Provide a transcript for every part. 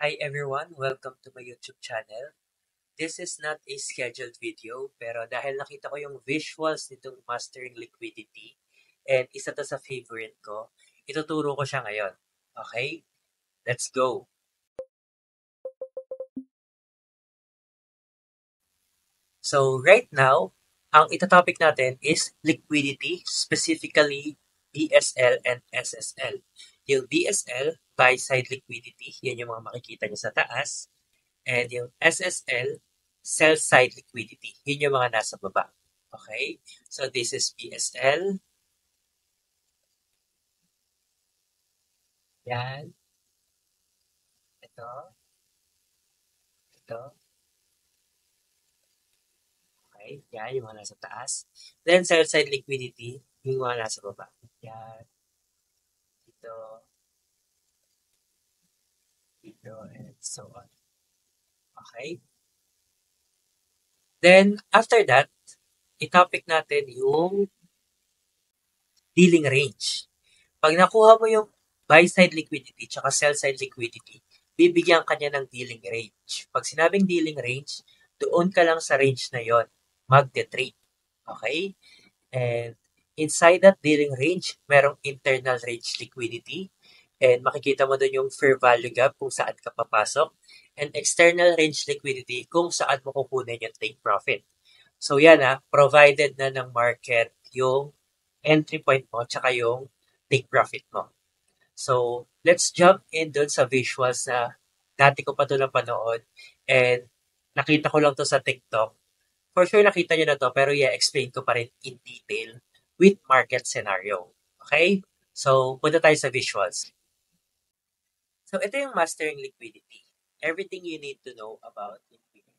Hi everyone, welcome to my YouTube channel. This is not a scheduled video, pero dahil nakita ko yung visuals nitong Mastering Liquidity and isa to sa favorite ko, ituturo ko siya ngayon. Okay? Let's go! So right now, ang itotopic natin is liquidity, specifically BSL and SSL. Yung BSL, buy-side liquidity, yan yung mga makikita niyo sa taas. And yung SSL, sell-side liquidity. Yun yung mga nasa baba. Okay? So this is BSL. Yan. Ito. Ito. Okay? Yan yung mga nasa taas. Then sell-side liquidity, yung mga nasa baba. Yan. Dito. Dito. And so on. Okay? Then, after that, itopic natin yung dealing range. Pag nakuha mo yung buy-side liquidity tsaka sell-side liquidity, bibigyan ka niya ng dealing range. Pag sinabing dealing range, doon ka lang sa range na yon magte-trade. Okay? And inside that dealing range, merong internal range liquidity. And makikita mo doon yung fair value gap kung saan ka papasok. And external range liquidity kung saan mo kukunin yung take profit. So yan provided na ng market yung entry point mo tsaka yung take profit mo. So, let's jump in dun sa visuals na dati ko pa ito napanood and nakita ko lang to sa TikTok. For sure nakita nyo na to pero explain ko pa rin in detail with market scenario. Okay? So, punta tayo sa visuals. So, ito yung mastering liquidity. Everything you need to know about liquidity.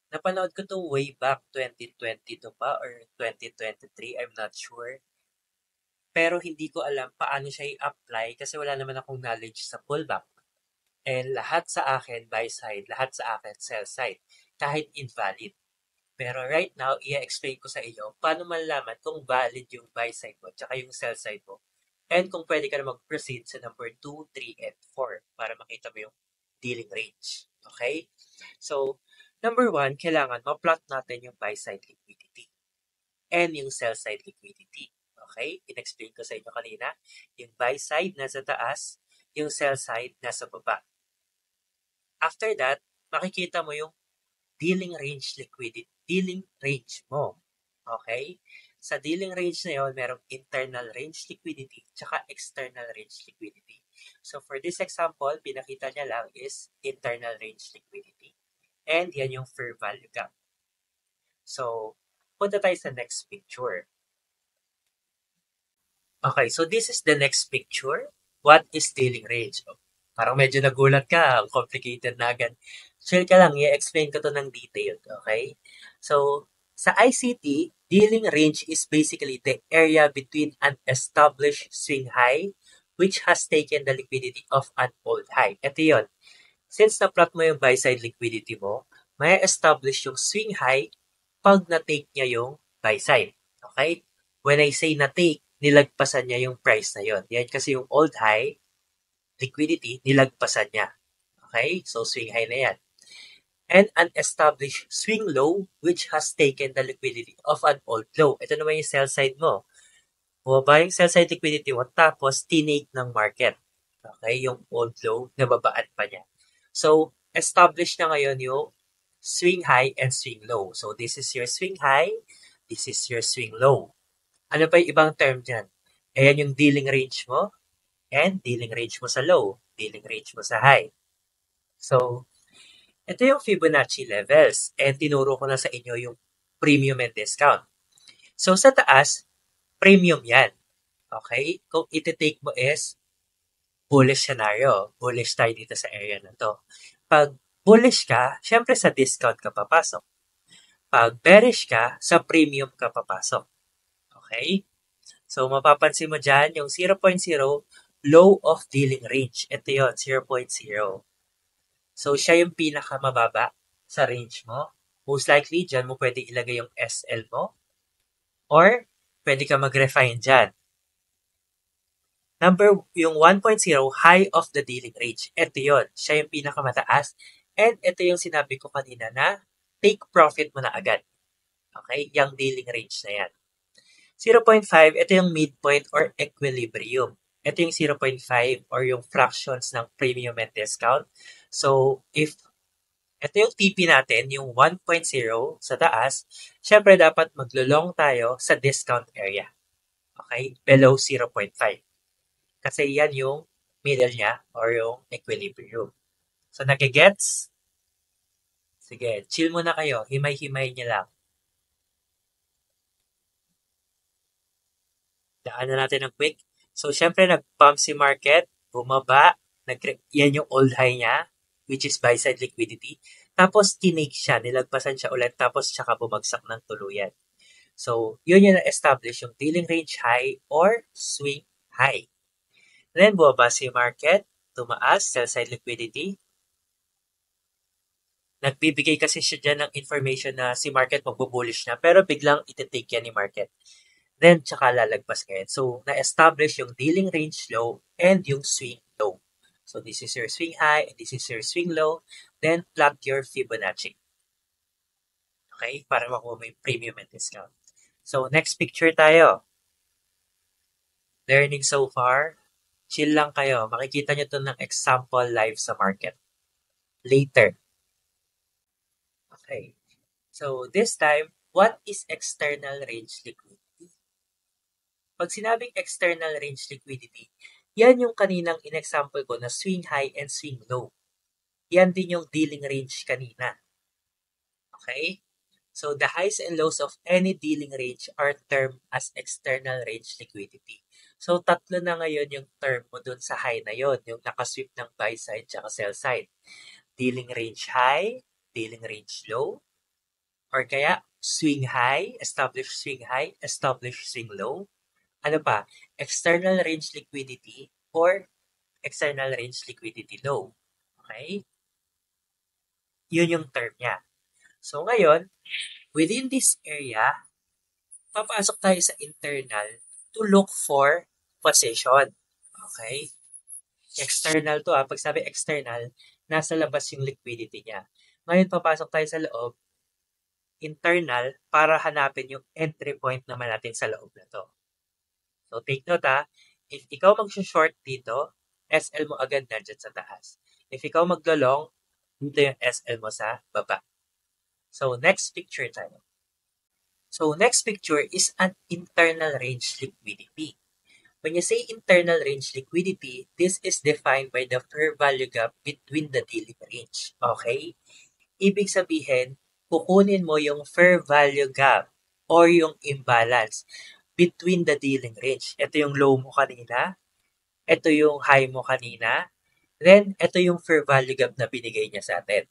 Napanood ko to way back 2022 pa or 2023, I'm not sure. Pero hindi ko alam paano siya i-apply kasi wala naman akong knowledge sa pullback. And lahat sa akin, buy side, lahat sa akin, sell side, kahit invalid. Pero right now, i-explain ko sa inyo paano malaman kung valid yung buy side mo tsaka yung sell side mo. And kung pwede ka na mag-proceed sa number 2, 3, and 4 para makita mo yung dealing range. Okay? So, number 1, kailangan ma-plot natin yung buy side liquidity and yung sell side liquidity. Okay? In-explain ko sa inyo kanina. Yung buy side nasa taas, yung sell side nasa baba. After that, makikita mo yung dealing range liquidity, dealing range mo. Okay? Sa dealing range na yun, merong internal range liquidity tsaka external range liquidity. So for this example, pinakita niya lang is internal range liquidity. And yan yung fair value gap. So, punta tayo sa next picture. Okay, so this is the next picture. What is dealing range? Parang medyo nagulat ka, complicated na agad. Chill ka lang, i-explain ko to ng detail, okay? So, sa ICT, dealing range is basically the area between an established swing high which has taken the liquidity of an old high. Ito yun. Since na-plot mo yung buy-side liquidity mo, may establish yung swing high pag na-take niya yung buy-side. Okay? When I say na-take, nilagpasan niya yung price na yon. Yan kasi yung old high, liquidity, nilagpasan niya. Okay? So, swing high na yan. And an established swing low which has taken the liquidity of an old low. Ito naman yung sell side mo. Bumaba yung sell side liquidity mo tapos tinake ng market. Okay? Yung old low, nababaan pa niya. So, established na ngayon yung swing high and swing low. So, this is your swing high, this is your swing low. Ano pa yung ibang term dyan? Ayan yung dealing range mo and dealing range mo sa low, dealing range mo sa high. So, ito yung Fibonacci levels and tinuro ko na sa inyo yung premium and discount. So, sa taas, premium yan. Okay? Kung iti-take mo is bullish scenario. Bullish tayo dito sa area na to. Pag bullish ka, syempre sa discount ka papasok. Pag bearish ka, sa premium ka papasok. Okay? So, mapapansin mo dyan yung 0.0 low of dealing range. Ito yun, 0.0. So, siya yung pinakamababa sa range mo. Most likely, dyan mo pwede ilagay yung SL mo. Or, pwede ka mag-refine dyan. Yung 1.0, high of the dealing range. Ito yun. Siya yung pinakamataas. And ito yung sinabi ko kanina na take profit mo na agad. Okay? Yung dealing range na yan. 0.5, ito yung midpoint or equilibrium. Ito yung 0.5 or yung fractions ng premium and discount. So, if ito yung TP natin, yung 1.0 sa taas, syempre dapat maglo-long tayo sa discount area. Okay? Below 0.5. Kasi yan yung middle niya or yung equilibrium. So, nagigets? Sige, chill muna kayo. Himay-himay niya lang. Daanan natin ng quick. So, syempre, nag-pump si market, bumaba, yan yung old high niya, which is buy-side liquidity. Tapos, tinake siya, nilagpasan siya ulit, tapos tsaka bumagsak ng tuluyan. So, yun yung na-establish yung dealing range high or swing high. Then, bumaba si market, tumaas, sell-side liquidity. Nagbibigay kasi siya dyan ng information na si market magbo-bullish na, pero biglang iti-take yan ni market. Then, tsaka lalagpas ngayon. So, na-establish yung dealing range low and yung swing low. So, this is your swing high and this is your swing low. Then, plot your Fibonacci. Okay? Para makuha mo yung premium and discount. So, next picture tayo. Learning so far? Chill lang kayo. Makikita nyo to ng example live sa market. Later. Okay. So, this time, what is external range liquidity? Pag sinabing external range liquidity, yan yung kaninang in-example ko na swing high and swing low. Yan din yung dealing range kanina. Okay? So, the highs and lows of any dealing range are termed as external range liquidity. So, tatlo na ngayon yung term mo dun sa high na yon, yung nakasweep ng buy side at sell side. Dealing range high, dealing range low, or kaya swing high, establish swing low. Ano pa? External range liquidity or external range liquidity low. Okay? Yun yung term niya. So ngayon, within this area, papasok tayo sa internal to look for position. Okay? External to Pag sabi external, nasa labas yung liquidity niya. Ngayon, papasok tayo sa loob, internal, para hanapin yung entry point naman natin sa loob na to. So, take note if ikaw mag-short dito, SL mo agad nandyan sa taas. If ikaw maglo-long, dito yung SL mo sa baba. So, next picture tayo. So, next picture is an internal range liquidity. When you say internal range liquidity, this is defined by the fair value gap between the dealing range. Okay? Ibig sabihin, kukunin mo yung fair value gap or yung imbalance between the dealing range. Ito yung low mo kanina, ito yung high mo kanina, then ito yung fair value gap na binigay niya sa atin.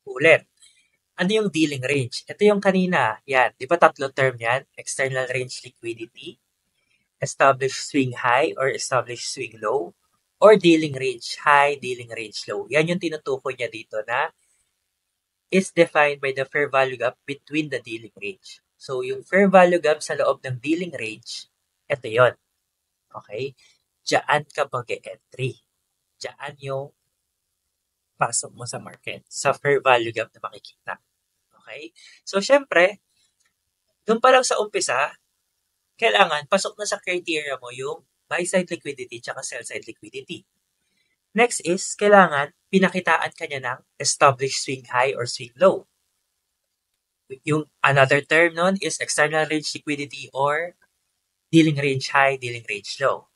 Ulit. Ano yung dealing range? Ito yung kanina. Yan. Di ba tatlo term yan? External range liquidity, established swing high or established swing low, or dealing range high, dealing range low. Yan yung tinutukoy niya dito na is defined by the fair value gap between the dealing range. So, yung fair value gap sa loob ng dealing range, ito yon. Okay? Diyan ka mag-entry. Diyan yung pasok mo sa market, sa fair value gap na makikita. Okay? So, syempre, doon pa lang sa umpisa, kailangan pasok na sa criteria mo yung buy-side liquidity at sell-side liquidity. Next is, kailangan pinakitaan ka niya ng established swing high or swing low. Yung another term nun is external range liquidity or dealing range high, dealing range low.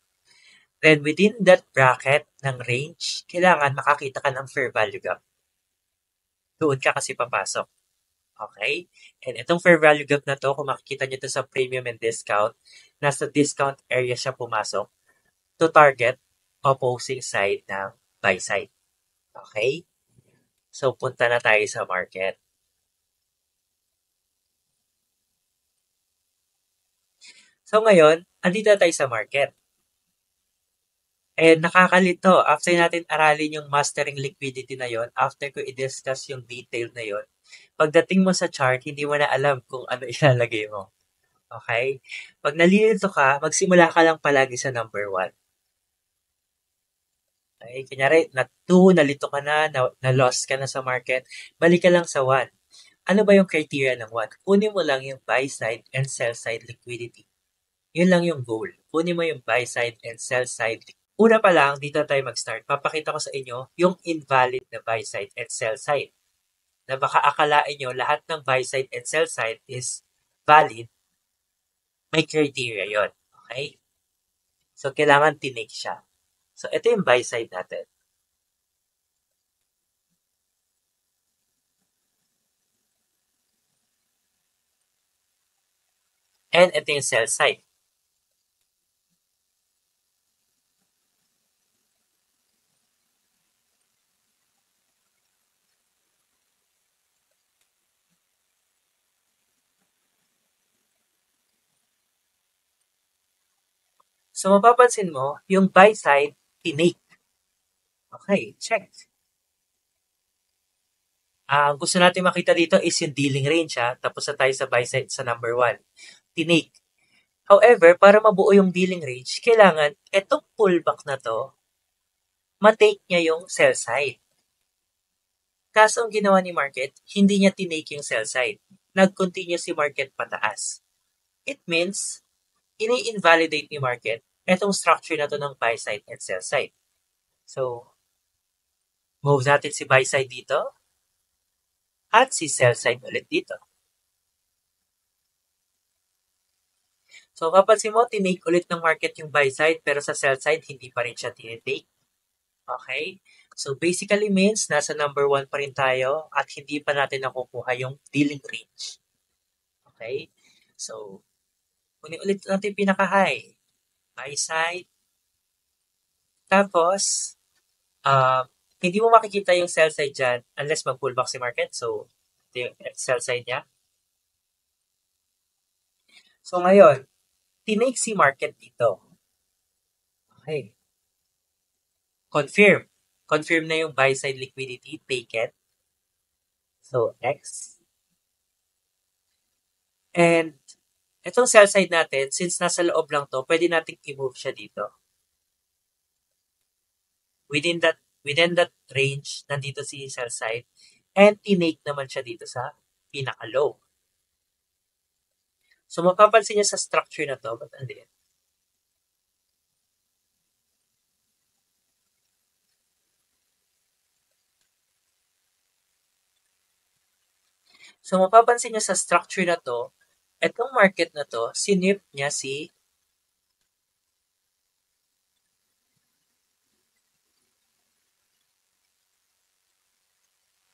Then within that bracket ng range, kailangan makakita ka ng fair value gap. Doon ka kasi papasok. Okay? And itong fair value gap na to, kung makikita nyo to sa premium and discount, nasa discount area siya pumasok to target opposing side ng buy side. Okay? So, punta na tayo sa market. So, ngayon, andito na tayo sa market. And nakakalito, after natin aralin yung mastering liquidity na yon, after ko i-discuss yung detail na yon, pagdating mo sa chart, hindi mo na alam kung ano ilalagay mo. Okay? Pag nalilito ka, magsimula ka lang palagi sa number 1. Okay? Kunyari, nalito ka na-lost ka na sa market, balik ka lang sa 1. Ano ba yung criteria ng 1? Kunin mo lang yung buy side and sell side liquidity. Yun lang yung goal. Kunin mo yung buy side and sell side. Una pa lang, dito tayo mag-start. Papakita ko sa inyo yung invalid na buy side and sell side. Na baka akalain nyo lahat ng buy side and sell side is valid. May criteria yon. Okay? So, kailangan tinake siya. So, ito yung buy side natin. And ito yung sell side. So, mapapansin mo, yung buy side, tinake. Okay, check. Ang gusto natin makita dito is yung dealing range, ha? Tapos na tayo sa buy side sa number 1. Tinake. However, para mabuo yung dealing range, kailangan itong pullback na to, matake niya yung sell side. Kaso ang ginawa ni market, hindi niya tinake yung sell side. Nag-continue si market pataas. It means, ini-invalidate ni market itong structure na to ng buy side and sell side. So, move natin si buy side dito at si sell side ulit dito. So, kapansin mo, tinake ulit ng market yung buy side pero sa sell side, hindi pa rin siya tinitake. Okay? So, basically means nasa number 1 pa rin tayo at hindi pa natin nakukuha yung dealing range. Okay? So, kunin ulit natin pinaka-high. Buy side. Tapos, hindi mo makikita yung sell side dyan unless mag-pullback si market. So, ito yung sell side niya. So, ngayon, tinake si market dito. Okay. Confirm. Confirm na yung buy side liquidity. Take it. So, X. And, itong sell side natin, since nasa loob lang to, pwede nating i-move siya dito. Within that range, nandito si sell side. And, tinake naman siya dito sa pinaka-low. So, mapapansin niya sa structure na to, but andin. So, mapapansin niya sa structure na to, etong market na to, sinip niya si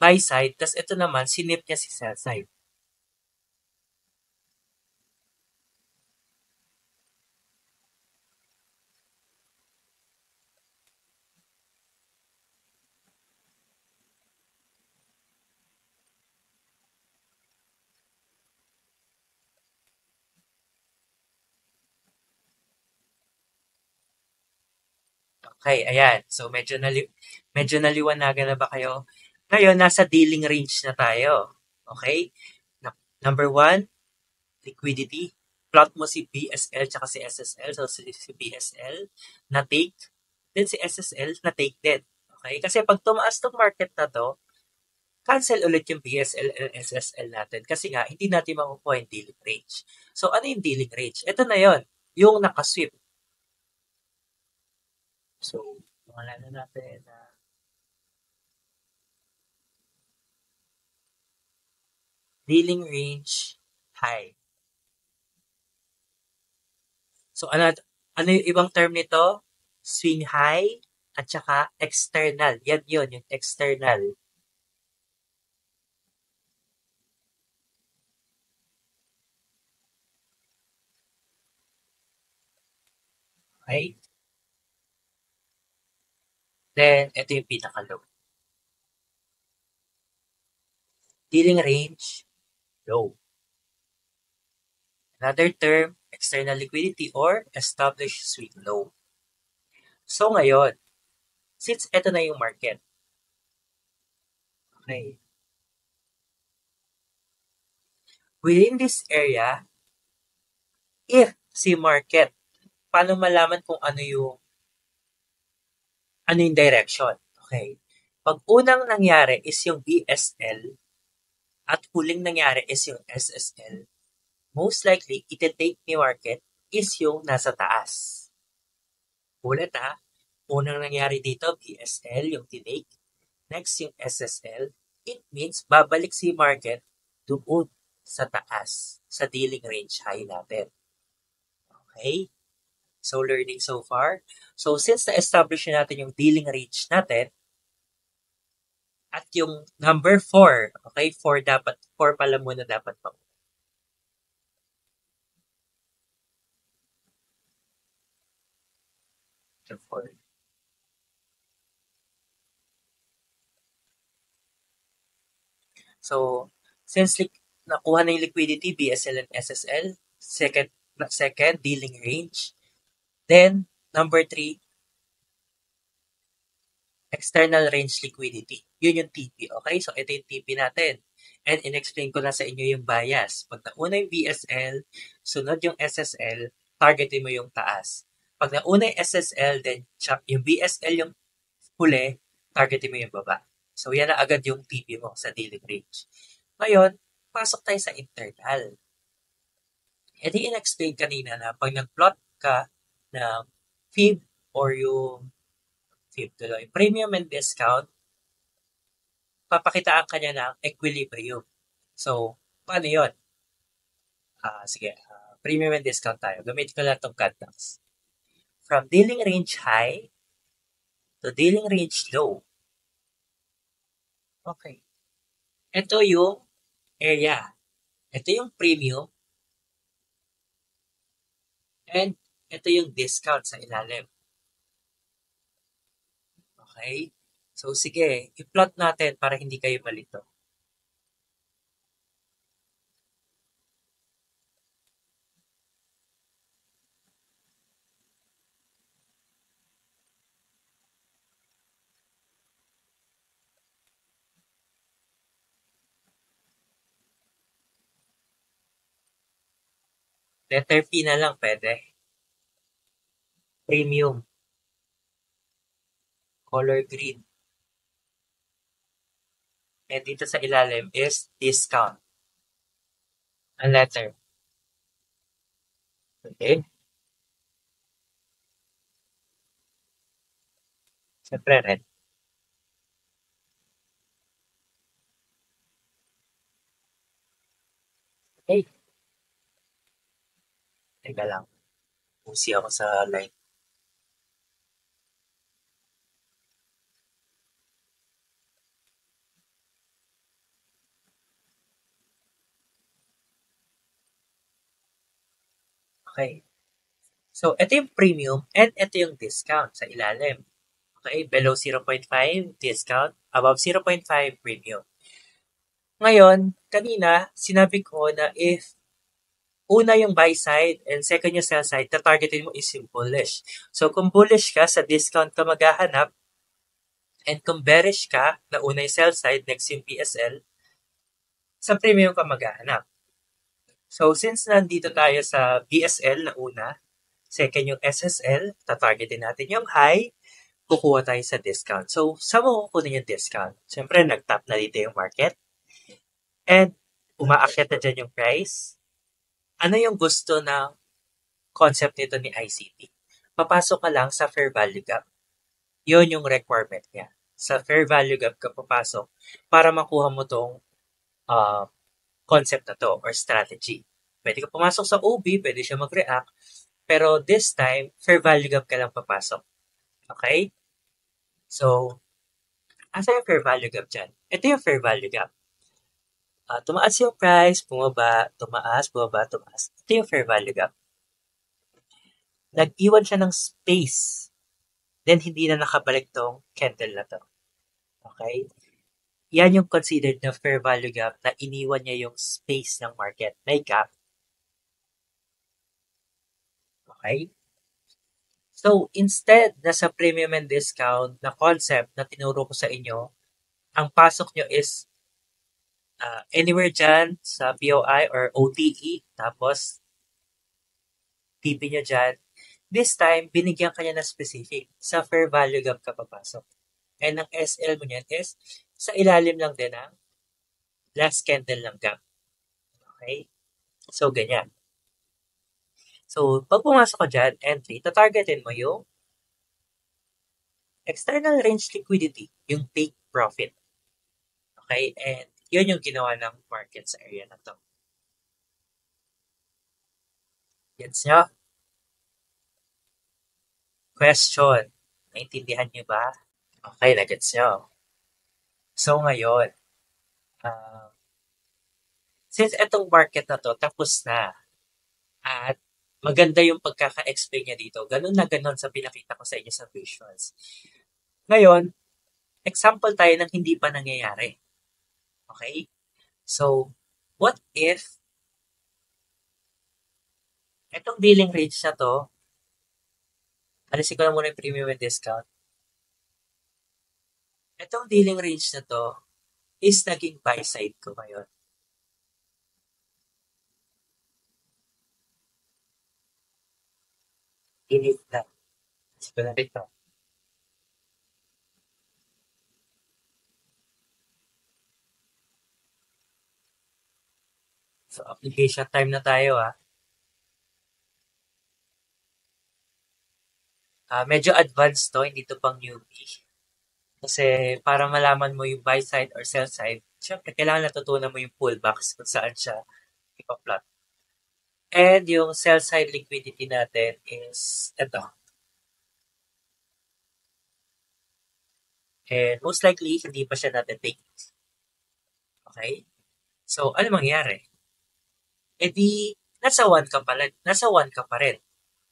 buy side, tas ito naman, sinip niya si sell side. Okay, ayan. So, medyo naliwanagan na ba kayo? Ngayon, nasa dealing range na tayo. Okay? Number 1, liquidity. Plot mo si BSL tsaka si SSL. So, si BSL na take. Then si SSL na take din. Okay? Kasi pag tumaas tong market na to, cancel ulit yung BSL and SSL natin. Kasi nga, hindi natin makukuha yung dealing range. So, ano yung dealing range? Ito na yon, yung nakasweep. So, pangalan na natin na dealing range high. So, ano yung ibang term nito? Swing high at saka external. Yan yun, yung external. Okay? Then, ito yung pinaka-low. Dealing range, low. Another term, external liquidity or established swing low. So, ngayon, since ito na yung market, okay, within this area, if si market, paano malaman kung ano yung direction? Okay. Pag unang nangyari is yung BSL at huling nangyari is yung SSL, most likely, iti-take ni market is yung nasa taas. Ulit unang nangyari dito, BSL, yung tinake. Next, yung SSL. It means babalik si market doon sa taas, sa dealing range high natin. Okay? So, learning so far. So, since na-establish na natin yung dealing range natin, at yung number 4, okay, 4 pala muna dapat pa. So, 4. So, since nakuha na yung liquidity, BSL and SSL, second dealing range. Then, number 3, external range liquidity. Yun yung TP, okay? So, ito yung TP natin. And in-explain ko na sa inyo yung bias. Pag nauna yung BSL, sunod yung SSL, targetin mo yung taas. Pag nauna yung SSL, then yung BSL yung huli, targetin mo yung baba. So, yan na agad yung TP mo sa dealing range. Ngayon, pasok tayo sa internal. E di in-explain kanina na pag nag-plot ka ng FIB or yung FIB tuloy, premium and discount, papakitaan ka niya ng equilibrium. So, paano yun? Sige, premium and discount tayo. Gamitin ko lang itong cutbacks. From dealing range high to dealing range low. Okay. Ito yung area. Ito yung premium. And ito yung discount sa ilalim. Okay? So, sige, i-plot natin para hindi kayo malito. Letter P na lang pwede. Premium. Color green. And dito sa ilalim is discount. Ang letter. Okay? Siyempre red. Okay. Teka lang. Pusi ako sa line. Okay. So, ito yung premium and ito yung discount sa ilalim. Okay, below 0.5 discount, above 0.5 premium. Ngayon, kanina, sinabi ko na if una yung buy side and second yung sell side, targetin mo is yung bullish. So, kung bullish ka, sa discount ka maghahanap, and kung bearish ka, na una yung sell side, next yung PSL, sa premium ka maghahanap. So, since nandito tayo sa BSL na una, second yung SSL, tatargetin natin yung high, kukuha tayo sa discount. So, saan mo kukunin yung discount? Siyempre, nag-top na dito yung market. And, umaakyat na dyan yung price. Ano yung gusto ng concept nito ni ICT? Papasok ka lang sa fair value gap. Yun yung requirement niya. Sa fair value gap ka papasok para makuha mo tong concept na to or strategy. Pwede ka pumasok sa OB, pwede siya mag-react, pero this time, fair value gap ka lang papasok. Okay? So, asa yung fair value gap dyan? Ito yung fair value gap. Tumaas yung price, bumaba, tumaas, bumaba, tumaas. Ito yung fair value gap. Nag-iwan siya ng space. Then, hindi na nakabalik tong candle na to. Okay? Yan yung considered na fair value gap na iniwan niya yung space ng market. May gap. Okay? So, instead na sa premium and discount na concept na tinuro ko sa inyo, ang pasok nyo is anywhere dyan sa POI or OTE, tapos TP nyo dyan. This time, binigyan ka niya na specific. Sa fair value gap ka papasok. And ang SL mo niyan is sa ilalim lang din ng last candle ng gap. Okay? So, ganyan. So, pag pumasok ka dyan, entry, tatargetin mo yung external range liquidity, yung take profit. Okay? And yun yung ginawa ng market sa area na to. Gets nyo? Question. Naintindihan nyo ba? Okay, na-gets nyo. So, ngayon, since etong market na to, tapos na, at maganda yung pagkaka-explain niya dito, ganun na ganun sa pinakita ko sa inyo sa visuals. Ngayon, example tayo ng hindi pa nangyayari. Okay? So, what if etong dealing range na to, alisin ko na muna yung premium and discount. Etong dealing range na to is naging buy side ko ngayon. Init na. Alisin ko na ito. So, application time na tayo medyo advanced to, hindi to pang newbie. Kasi para malaman mo yung buy side or sell side, syempre kailangan natutunan mo yung pullbacks kung saan siya ipa-plot. And yung sell side liquidity natin is ito. And most likely, hindi pa siya natin take. Okay? So, ano mangyari? E di, nasa 1 ka pa rin.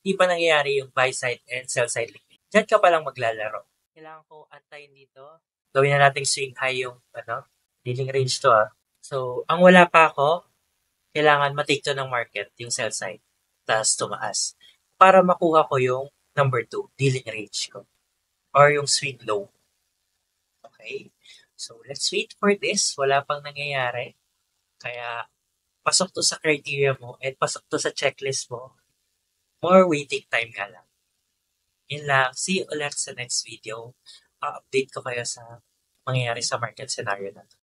Hindi pa nangyayari yung buy side and sell side liquidity. Diyan ka pa lang maglalaro. Kailangan ko antayin dito. Gawin na natin swing high yung dealing range to So, ang wala pa ako, kailangan matake to ng market, yung sell side. Tapos tumaas. Para makuha ko yung number 2, dealing range ko. Or yung swing low. Okay? So, let's wait for this. Wala pang nangyayari. Kaya, pasok to sa criteria mo at pasok to sa checklist mo. More waiting time nga lang. Yun lang. See you ulit sa next video. Update ko kayo sa mangyayari sa market scenario na to.